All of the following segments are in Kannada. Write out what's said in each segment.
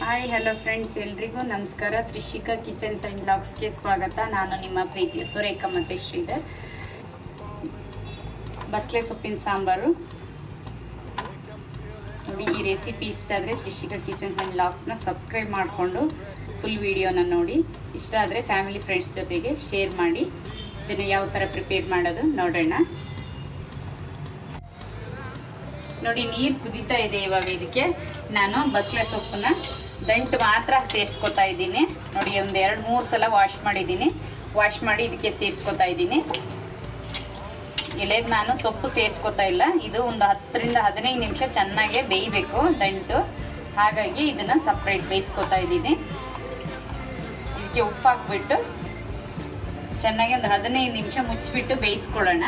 ಹಾಯ್ ಹಲೋ ಫ್ರೆಂಡ್ಸ್, ಎಲ್ರಿಗೂ ನಮಸ್ಕಾರ. ತ್ರಿಷಿಕಾ ಕಿಚನ್ಸ್ ಆ್ಯಂಡ್ ಬ್ಲಾಗ್ಸ್ಗೆ ಸ್ವಾಗತ. ನಾನು ನಿಮ್ಮ ಪ್ರೀತಿ ಸುರೇಖಾ ಮತ್ತು ಶ್ರೀಧರ್. ಬಸಳೆ ಸೊಪ್ಪಿನ ಸಾಂಬಾರು ನೋಡಿ. ಈ ರೆಸಿಪಿ ಇಷ್ಟ ಆದರೆ ತ್ರಿಷಿಕಾ ಕಿಚನ್ಸ್ ಆ್ಯಂಡ್ ಬ್ಲಾಗ್ಸ್ನ ಸಬ್ಸ್ಕ್ರೈಬ್ ಮಾಡಿಕೊಂಡು ಫುಲ್ ವಿಡಿಯೋನ ನೋಡಿ. ಇಷ್ಟ ಆದರೆ ಫ್ಯಾಮಿಲಿ ಫ್ರೆಂಡ್ಸ್ ಜೊತೆಗೆ ಶೇರ್ ಮಾಡಿ. ಇದನ್ನು ಯಾವ ಥರ ಪ್ರಿಪೇರ್ ಮಾಡೋದು ನೋಡೋಣ. ನೋಡಿ, ನೀರು ಕುದೀತಾ ಇದೆ. ಇವಾಗ ಇದಕ್ಕೆ ನಾನು ಬಸಳೆ ಸೊಪ್ಪನ್ನ ದಂಟು ಮಾತ್ರ ಸೇರಿಸ್ಕೊತಾ ಇದ್ದೀನಿ. ನೋಡಿ, ಒಂದು 2-3 ಸಲ ವಾಶ್ ಮಾಡಿದ್ದೀನಿ. ವಾಶ್ ಮಾಡಿ ಇದಕ್ಕೆ ಸೇರಿಸ್ಕೊತಾ ಇದ್ದೀನಿ. ಎಲೆಗೆ ನಾನು ಸೊಪ್ಪು ಸೇರಿಸ್ಕೊತಾ ಇಲ್ಲ. ಇದು ಒಂದು 10ರಿಂದ 15 ನಿಮಿಷ ಚೆನ್ನಾಗೆ ಬೇಯಬೇಕು ದಂಟು. ಹಾಗಾಗಿ ಇದನ್ನು ಸಪ್ರೇಟ್ ಬೇಯಿಸ್ಕೊತಾ ಇದ್ದೀನಿ. ಇದಕ್ಕೆ ಉಪ್ಪು ಹಾಕ್ಬಿಟ್ಟು ಚೆನ್ನಾಗಿ ಒಂದು 15 ನಿಮಿಷ ಮುಚ್ಚಿಬಿಟ್ಟು ಬೇಯಿಸ್ಕೊಳ್ಳೋಣ.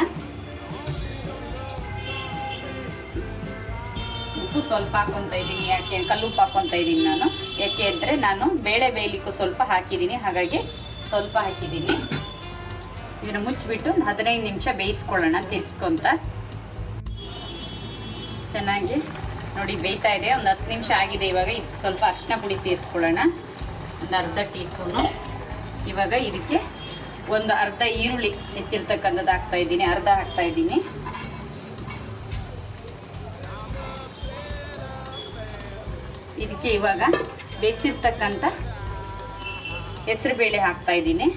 ಉಪ್ಪು ಸ್ವಲ್ಪ ಹಾಕ್ಕೊತಾ ಇದ್ದೀನಿ. ಯಾಕೆ ಕಲ್ಲುಪ್ಪು ಹಾಕ್ಕೊತಾ ಇದ್ದೀನಿ ನಾನು. ಯಾಕೆ ಅಂದರೆ ನಾನು ಬೇಳೆ ಬೇಯಲಿಕ್ಕೂ ಸ್ವಲ್ಪ ಹಾಕಿದ್ದೀನಿ, ಹಾಗಾಗಿ ಸ್ವಲ್ಪ ಹಾಕಿದ್ದೀನಿ. ಇದನ್ನು ಮುಚ್ಚಿಬಿಟ್ಟು ಒಂದು 15 ನಿಮಿಷ ಬೇಯಿಸ್ಕೊಳ್ಳೋಣ ತಿರ್ಸ್ಕೊತ. ಚೆನ್ನಾಗಿ ನೋಡಿ ಬೇಯ್ತಾ ಇದೆ. ಒಂದು 10 ನಿಮಿಷ ಆಗಿದೆ. ಇವಾಗ ಇದು ಸ್ವಲ್ಪ ಅರಿಶಿನ ಪುಡಿ ಸೇರಿಸ್ಕೊಳ್ಳೋಣ, ಒಂದು ಅರ್ಧ ಟೀ ಸ್ಪೂನು. ಇವಾಗ ಇದಕ್ಕೆ ಒಂದು ಅರ್ಧ ಈರುಳ್ಳಿ ಹೆಚ್ಚಿರ್ತಕ್ಕಂಥದ್ದು ಹಾಕ್ತಾಯಿದ್ದೀನಿ, ಅರ್ಧ ಹಾಕ್ತಾಯಿದ್ದೀನಿ. ಇದಕ್ಕೆ ಇವಾಗ ಬೇಯಿಸಿರ್ತಕ್ಕಂಥ ಹೆಸರುಬೇಳೆ ಹಾಕ್ತಾ ಇದ್ದೀನಿ.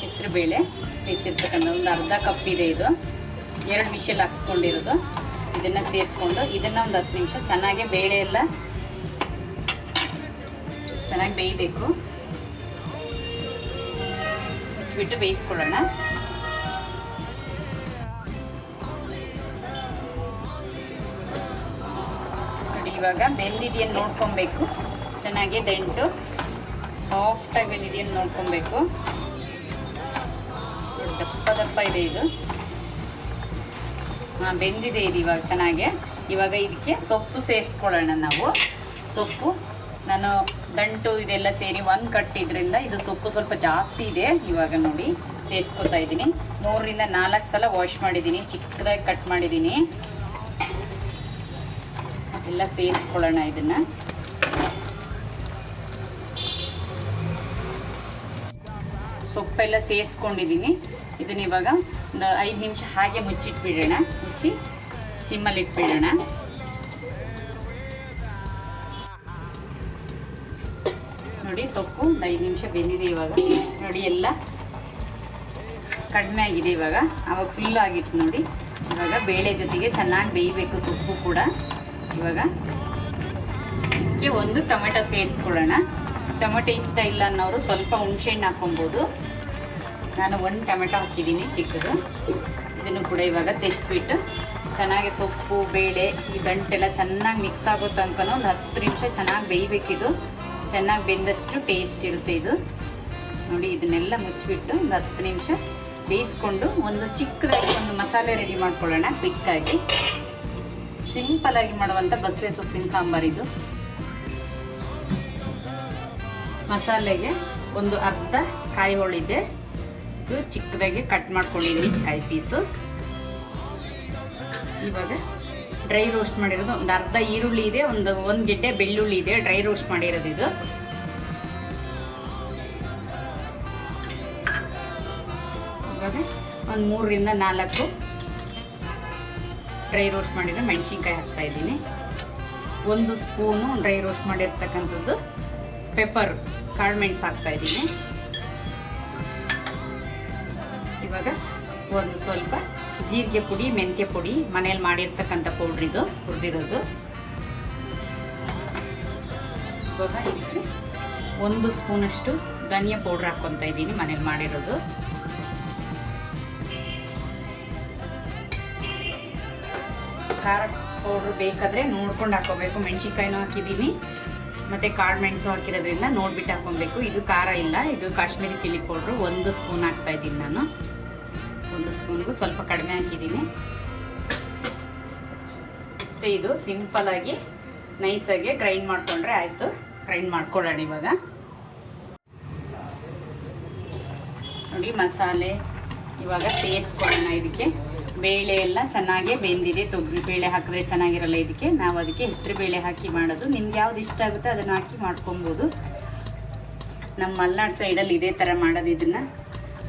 ಹೆಸರುಬೇಳೆ ಬೇಯಿಸಿರ್ತಕ್ಕಂಥ ಒಂದು ಅರ್ಧ ಕಪ್ ಇದೆ. ಇದು 2 ವಿಷಲ್ ಹಾಕ್ಸ್ಕೊಂಡಿರೋದು. ಇದನ್ನು ಸೇರಿಸ್ಕೊಂಡು ಇದನ್ನು ಒಂದು 10 ನಿಮಿಷ ಚೆನ್ನಾಗಿ ಬೇಳೆ ಎಲ್ಲ ಚೆನ್ನಾಗಿ ಬೇಯಬೇಕು. ಮುಚ್ಚಿಬಿಟ್ಟು ಬೇಯಿಸ್ಕೊಳ್ಳೋಣ. ಇವಾಗ ಬೆಂದಿದೆಯನ್ನು ನೋಡ್ಕೊಬೇಕು. ಚೆನ್ನಾಗಿ ದಂಟು ಸಾಫ್ಟಾಗಿ ಬೆಂದಿದೆಯನ್ನು ನೋಡ್ಕೊಬೇಕು. ದಪ್ಪ ಇದೆ ಇದು. ಬೆಂದಿದೆ ಇದು ಇವಾಗ ಚೆನ್ನಾಗಿ. ಇವಾಗ ಇದಕ್ಕೆ ಸೊಪ್ಪು ಸೇರಿಸ್ಕೊಳ್ಳೋಣ ನಾವು. ಸೊಪ್ಪು ನಾನು ದಂಟು ಇದೆಲ್ಲ ಸೇರಿ 1 ಕಟ್ಟಿದ್ರಿಂದ ಇದು ಸೊಪ್ಪು ಸ್ವಲ್ಪ ಜಾಸ್ತಿ ಇದೆ. ಇವಾಗ ನೋಡಿ ಸೇರಿಸ್ಕೊತಾ ಇದ್ದೀನಿ. 3ರಿಂದ 4 ಸಲ ವಾಶ್ ಮಾಡಿದ್ದೀನಿ, ಚಿಕ್ಕದಾಗಿ ಕಟ್ ಮಾಡಿದ್ದೀನಿ. ಎಲ್ಲ ಸೇರಿಸ್ಕೊಳ್ಳೋಣ. ಇದನ್ನು ಸೊಪ್ಪೆಲ್ಲ ಸೇರಿಸ್ಕೊಂಡಿದ್ದೀನಿ. ಇದನ್ನ ಇವಾಗ ಒಂದು 5 ನಿಮಿಷ ಹಾಗೆ ಮುಚ್ಚಿಟ್ಬಿಡೋಣ. ಮುಚ್ಚಿ ಸಿಮ್ಮಲ್ಲಿ ಇಟ್ಬಿಡೋಣ. ನೋಡಿ, ಸೊಪ್ಪು ಒಂದು 5 ನಿಮಿಷ ಬೆಂದಿದೆ. ಇವಾಗ ನೋಡಿ ಎಲ್ಲ ಕಡಿಮೆ ಆಗಿದೆ. ಇವಾಗ ಆವಾಗ ಫುಲ್ ಆಗಿತ್ತು ನೋಡಿ. ಇವಾಗ ಬೇಳೆ ಜೊತೆಗೆ ಚೆನ್ನಾಗಿ ಬೇಯಬೇಕು ಸೊಪ್ಪು ಕೂಡ. ಇವಾಗ ಇದಕ್ಕೆ ಒಂದು ಟೊಮೆಟೊ ಸೇರಿಸ್ಕೊಳ್ಳೋಣ. ಟೊಮೆಟೊ ಇಷ್ಟ ಇಲ್ಲ ಅನ್ನೋರು ಸ್ವಲ್ಪ ಹುಣಸೆಹಣ್ಣು ಹಾಕ್ಕೊಬೋದು. ನಾನು 1 ಟೊಮೆಟೊ ಹಾಕಿದ್ದೀನಿ ಚಿಕ್ಕದು. ಇದನ್ನು ಕೂಡ ಇವಾಗ ತೆಗೆಸ್ಬಿಟ್ಟು ಚೆನ್ನಾಗಿ ಸೊಪ್ಪು ಬೇಳೆ ಈ ದಂಟೆಲ್ಲ ಚೆನ್ನಾಗಿ ಮಿಕ್ಸ್ ಆಗೋ ತನಕ ಒಂದು 10 ನಿಮಿಷ ಚೆನ್ನಾಗಿ ಬೇಯಬೇಕಿದು. ಚೆನ್ನಾಗಿ ಬೆಂದಷ್ಟು ಟೇಸ್ಟ್ ಇರುತ್ತೆ ಇದು. ನೋಡಿ, ಇದನ್ನೆಲ್ಲ ಮುಚ್ಚಿಬಿಟ್ಟು ಒಂದು 10 ನಿಮಿಷ ಬೇಯಿಸ್ಕೊಂಡು ಒಂದು ಚಿಕ್ಕದಾಗಿ ಒಂದು ಮಸಾಲೆ ರೆಡಿ ಮಾಡ್ಕೊಳ್ಳೋಣ. ಕ್ವಿಕ್ಕಾಗಿ ಸಿಂಪಲಾಗಿ ಮಾಡುವಂಥ ಬಸಳೆ ಸೊಪ್ಪಿನ ಸಾಂಬಾರಿದು. ಮಸಾಲೆಗೆ ಒಂದು ಅರ್ಧ ಕಾಯಿ ಹೋಳಿದೆ. ಇದು ಚಿಕ್ಕದಾಗಿ ಕಟ್ ಮಾಡ್ಕೊಂಡಿದ್ದೀನಿ ಕಾಯಿ ಪೀಸು. ಇವಾಗ ಡ್ರೈ ರೋಸ್ಟ್ ಮಾಡಿರೋದು ಒಂದು ಅರ್ಧ ಈರುಳ್ಳಿ ಇದೆ, ಒಂದು ಗೆಡ್ಡೆ ಬೆಳ್ಳುಳ್ಳಿ ಇದೆ ಡ್ರೈ ರೋಸ್ಟ್ ಮಾಡಿರೋದು ಇದು. ಇವಾಗ ಒಂದು 3ರಿಂದ 4 ಡ್ರೈ ರೋಸ್ಟ್ ಮಾಡಿರೋ ಮೆಣಸಿನ್ಕಾಯಿ ಹಾಕ್ತಾ ಇದ್ದೀನಿ. 1 ಸ್ಪೂನು ಡ್ರೈ ರೋಸ್ಟ್ ಮಾಡಿರ್ತಕ್ಕಂಥದ್ದು ಪೆಪ್ಪರ್ ಕಾಳು ಮೆಣಸು ಹಾಕ್ತಾ ಇದ್ದೀನಿ. ಇವಾಗ ಒಂದು ಸ್ವಲ್ಪ ಜೀರಿಗೆ ಪುಡಿ, ಮೆಂತ್ಯ ಪುಡಿ ಮನೇಲಿ ಮಾಡಿರ್ತಕ್ಕಂಥ ಪೌಡ್ರಿದು ಹುರಿದಿರೋದು. ಇವಾಗ ಇದಕ್ಕೆ 1 ಸ್ಪೂನಷ್ಟು ಧನಿಯಾ ಪೌಡ್ರ್ ಹಾಕ್ಕೊತಾ ಇದ್ದೀನಿ, ಮನೇಲಿ ಮಾಡಿರೋದು. ಖಾರ ಪೌಡ್ರ್ ಬೇಕಾದರೆ ನೋಡ್ಕೊಂಡು ಹಾಕೋಬೇಕು. ಮೆಣಸಿನ್ಕಾಯಿನೂ ಹಾಕಿದ್ದೀನಿ ಮತ್ತು ಕಾಳು ಮೆಣಸು ಹಾಕಿರೋದ್ರಿಂದ ನೋಡ್ಬಿಟ್ಟು ಹಾಕೊಬೇಕು. ಇದು ಖಾರ ಇಲ್ಲ, ಇದು ಕಾಶ್ಮೀರಿ ಚಿಲ್ಲಿ ಪೌಡ್ರು 1 ಸ್ಪೂನ್ ಹಾಕ್ತಾಯಿದ್ದೀನಿ ನಾನು. 1 ಸ್ಪೂನ್ಗೂ ಸ್ವಲ್ಪ ಕಡಿಮೆ ಹಾಕಿದ್ದೀನಿ. ಇಷ್ಟೇ. ಇದು ಸಿಂಪಲಾಗಿ ನೈಸಾಗಿ ಗ್ರೈಂಡ್ ಮಾಡಿಕೊಂಡ್ರೆ ಆಯಿತು. ಗ್ರೈಂಡ್ ಮಾಡ್ಕೊಳ್ಳೋಣ. ಇವಾಗ ನೋಡಿ ಮಸಾಲೆ ಇವಾಗ ಸೇರಿಸ್ಕೊಳ್ಳೋಣ. ಇದಕ್ಕೆ ಬೇಳೆ ಎಲ್ಲ ಚೆನ್ನಾಗೇ ಬೆಂದಿದೆ. ತೊಗರಿ ಬೇಳೆ ಹಾಕಿದ್ರೆ ಚೆನ್ನಾಗಿರಲ್ಲ ಇದಕ್ಕೆ, ನಾವು ಅದಕ್ಕೆ ಹೆಸರು ಬೇಳೆ ಹಾಕಿ ಮಾಡೋದು. ನಿಮ್ಗೆ ಯಾವ್ದು ಇಷ್ಟ ಆಗುತ್ತೆ ಅದನ್ನು ಹಾಕಿ ಮಾಡ್ಕೊಬೋದು. ನಮ್ಮ ಮಲೆನಾಡು ಸೈಡಲ್ಲಿ ಇದೇ ಥರ ಮಾಡೋದು. ಇದನ್ನು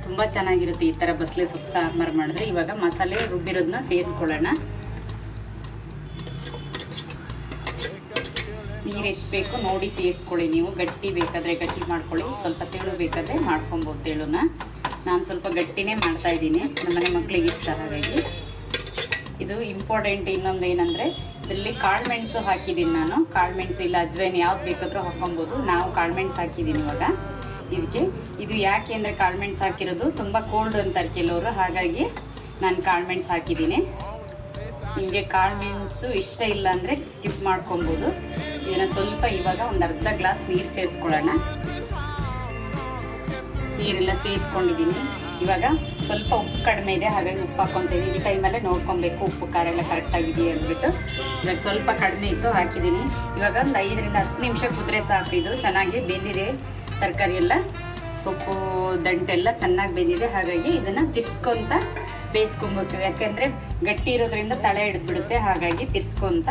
ತುಂಬ ಚೆನ್ನಾಗಿರುತ್ತೆ ಈ ಥರ ಬಸಳೆ ಸೊಪ್ಪು ಸಾಂಬಾರು ಮಾಡಿದ್ರೆ. ಇವಾಗ ಮಸಾಲೆ ರುಬ್ಬಿರೋದನ್ನ ಸೇರಿಸ್ಕೊಳ್ಳೋಣ. ನೀರು ಎಷ್ಟು ಬೇಕು ನೋಡಿ ಸೇರಿಸ್ಕೊಳ್ಳಿ. ನೀವು ಗಟ್ಟಿ ಬೇಕಾದರೆ ಗಟ್ಟಿ ಮಾಡ್ಕೊಳ್ಳಿ, ಸ್ವಲ್ಪ ತೆಳು ಬೇಕಾದರೆ ಮಾಡ್ಕೊಬೋದು. ತೆಳುನ ನಾನು ಸ್ವಲ್ಪ ಗಟ್ಟಿನೇ ಮಾಡ್ತಾಯಿದ್ದೀನಿ, ನಮ್ಮನೆ ಮಕ್ಕಳಿಗೆ ಇಷ್ಟ. ಹಾಗಾಗಿ ಇದು ಇಂಪಾರ್ಟೆಂಟ್. ಇನ್ನೊಂದು ಏನಂದರೆ ಇದರಲ್ಲಿ ಕಾಳು ಮೆಣಸು ಹಾಕಿದ್ದೀನಿ ನಾನು. ಕಾಳು ಮೆಣಸು ಇಲ್ಲ ಅಜ್ವೈನ್ ಯಾವ್ದು ಬೇಕಾದರೂ ಹಾಕ್ಕೊಬೋದು. ನಾವು ಕಾಳು ಮೆಣಸು ಹಾಕಿದ್ದೀನಿ ಇವಾಗ ಇದಕ್ಕೆ. ಇದು ಯಾಕೆ ಅಂದರೆ ಕಾಳು ಮೆಣಸು ಹಾಕಿರೋದು ತುಂಬ ಕೋಲ್ಡ್ ಅಂತಾರೆ ಕೆಲವರು, ಹಾಗಾಗಿ ನಾನು ಕಾಳು ಮೆಣಸು ಹಾಕಿದ್ದೀನಿ. ನಿಮಗೆ ಕಾಳು ಮೆಣಸು ಇಷ್ಟ ಇಲ್ಲ ಅಂದರೆ ಸ್ಕಿಪ್ ಮಾಡ್ಕೊಬೋದು. ಇದನ್ನು ಸ್ವಲ್ಪ ಇವಾಗ ಒಂದು ಅರ್ಧ ಗ್ಲಾಸ್ ನೀರು ಸೇರಿಸ್ಕೊಳ್ಳೋಣ. ನೀರೆಲ್ಲ ಸೇರಿಸ್ಕೊಂಡಿದ್ದೀನಿ. ಇವಾಗ ಸ್ವಲ್ಪ ಉಪ್ಪು ಕಡಿಮೆ ಇದೆ, ಹಾಗಾಗಿ ಉಪ್ಪು ಹಾಕ್ಕೊತೀನಿ. ಈ ಟೈಮಲ್ಲೇ ನೋಡ್ಕೊಬೇಕು ಉಪ್ಪು ಖಾರ ಎಲ್ಲ ಕರೆಕ್ಟಾಗಿದೆಯಾ ಅಂದ್ಬಿಟ್ಟು. ಇವಾಗ ಸ್ವಲ್ಪ ಕಡಿಮೆ ಇತ್ತು ಹಾಕಿದ್ದೀನಿ. ಇವಾಗ ಒಂದು 5 ರಿಂದ 10 ನಿಮಿಷ ಕುದ್ರೆ ಸಾಕು. ಇದು ಚೆನ್ನಾಗಿ ಬೆಂದಿದೆ, ತರಕಾರಿ ಎಲ್ಲ ಸೊಪ್ಪು ದಂಟೆಲ್ಲ ಚೆನ್ನಾಗಿ ಬೆಂದಿದೆ. ಹಾಗಾಗಿ ಇದನ್ನು ತಿರ್ಸ್ಕೊತ ಬೇಯಿಸ್ಕೊಬೇಕು. ಯಾಕೆಂದರೆ ಗಟ್ಟಿ ಇರೋದ್ರಿಂದ ತಳೆ ಹಿಡಿದ್ಬಿಡುತ್ತೆ, ಹಾಗಾಗಿ ತಿರ್ಸ್ಕೊತ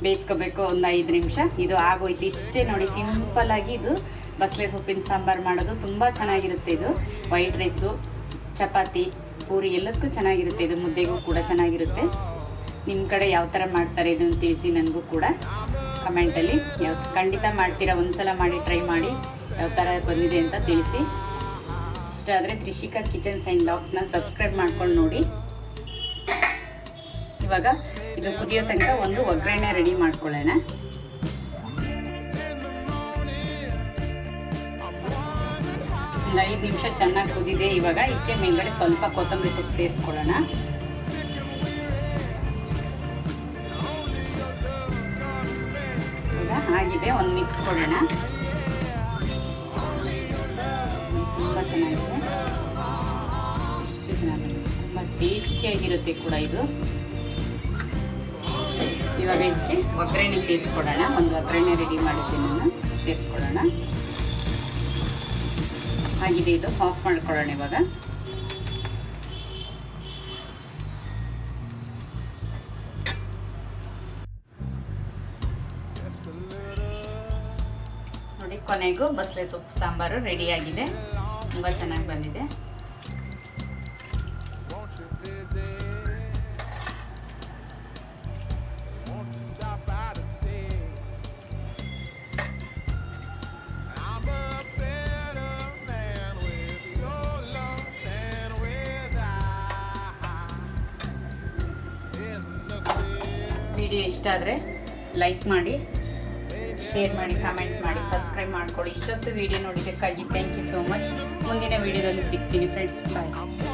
ಬೇಯಿಸ್ಕೋಬೇಕು ಒಂದು 5 ನಿಮಿಷ. ಇದು ಆಗೋಯ್ತು. ಇಷ್ಟೇ ನೋಡಿ, ಸಿಂಪಲ್ಲಾಗಿ ಇದು ಬಸಳೆ ಸೊಪ್ಪಿನ ಸಾಂಬಾರು ಮಾಡೋದು ತುಂಬ ಚೆನ್ನಾಗಿರುತ್ತೆ. ಇದು ವೈಟ್ ರೈಸು, ಚಪಾತಿ, ಪೂರಿ ಎಲ್ಲದಕ್ಕೂ ಚೆನ್ನಾಗಿರುತ್ತೆ. ಇದು ಮುದ್ದೆಗೂ ಕೂಡ ಚೆನ್ನಾಗಿರುತ್ತೆ. ನಿಮ್ಮ ಕಡೆ ಯಾವ ಥರ ಮಾಡ್ತಾರೆ ಇದನ್ನು ತಿಳಿಸಿ ನನಗೂ ಕೂಡ ಕಮೆಂಟಲ್ಲಿ. ಖಂಡಿತ ಮಾಡ್ತೀರಾ, ಒಂದ್ಸಲ ಮಾಡಿ ಟ್ರೈ ಮಾಡಿ ಯಾವ ಥರ ಬಂದಿದೆ ಅಂತ ತಿಳಿಸಿ. ಇಷ್ಟ ಆದರೆ ತ್ರಿಷಿಕಾ ಕಿಚನ್ಸ್ ಆ್ಯಂಡ್ ವ್ಲಾಗ್ಸ್ನ ಸಬ್ಸ್ಕ್ರೈಬ್ ಮಾಡ್ಕೊಂಡು ನೋಡಿ. ಇವಾಗ ಇದು ಕುದಿಯೋ ತನಕ ಒಂದು ಒಗ್ಗರಣೆ ರೆಡಿ ಮಾಡ್ಕೊಳ್ಳೋಣ. ಒಂದು 5 ನಿಮಿಷ ಚೆನ್ನಾಗಿ ಕುದಿದೆ. ಇವಾಗ ಇದಕ್ಕೆ ಮೇಲ್ಗಡೆ ಸ್ವಲ್ಪ ಕೊತ್ತಂಬರಿ ಸೊಪ್ಪು ಸೇರಿಸ್ಕೊಳ್ಳೋಣ. ಈಗ ಆಗಿದೆ, ಒಂದು ಮಿಕ್ಸ್ ಕೊಡೋಣ. ತುಂಬ ಚೆನ್ನಾಗಿದೆ, ಎಷ್ಟು ಚೆನ್ನಾಗಿದೆ, ತುಂಬ ಟೇಸ್ಟಿಯಾಗಿರುತ್ತೆ ಕೂಡ ಇದು. ಇವಾಗ ಇದಕ್ಕೆ ಒಗ್ಗರಣೆ ಸೇರಿಸ್ಕೊಡೋಣ. ಒಂದು ಒಗ್ಗರಣೆ ರೆಡಿ ಮಾಡಿದ್ದೀನಿ ನಾನು, ಸೇರಿಸ್ಕೊಳ್ಳೋಣ. ಆಗಿದೆ, ಇದು ಆಫ್ ಮಾಡ್ಕೊಳ್ಳೋಣ ಇವಾಗ. ನೋಡಿ, ಕೊನೆಗೂ ಬಸಳೆ ಸೊಪ್ಪು ಸಾಂಬಾರು ರೆಡಿಯಾಗಿದೆ. ತುಂಬ ಚೆನ್ನಾಗಿ ಬಂದಿದೆ. ವಿಡಿಯೋ ಇಷ್ಟ ಆದರೆ ಲೈಕ್ ಮಾಡಿ, ಶೇರ್ ಮಾಡಿ, ಕಮೆಂಟ್ ಮಾಡಿ, ಸಬ್ಸ್ಕ್ರೈಬ್ ಮಾಡ್ಕೊಳ್ಳಿ. ಇಷ್ಟೊತ್ತು ವಿಡಿಯೋ ನೋಡಿದ್ದಕ್ಕಾಗಿ ಥ್ಯಾಂಕ್ ಯು ಸೋ ಮಚ್. ಮುಂದಿನ ವಿಡಿಯೋದಲ್ಲಿ ಸಿಗ್ತೀನಿ ಫ್ರೆಂಡ್ಸ್. ಬಾಯ್.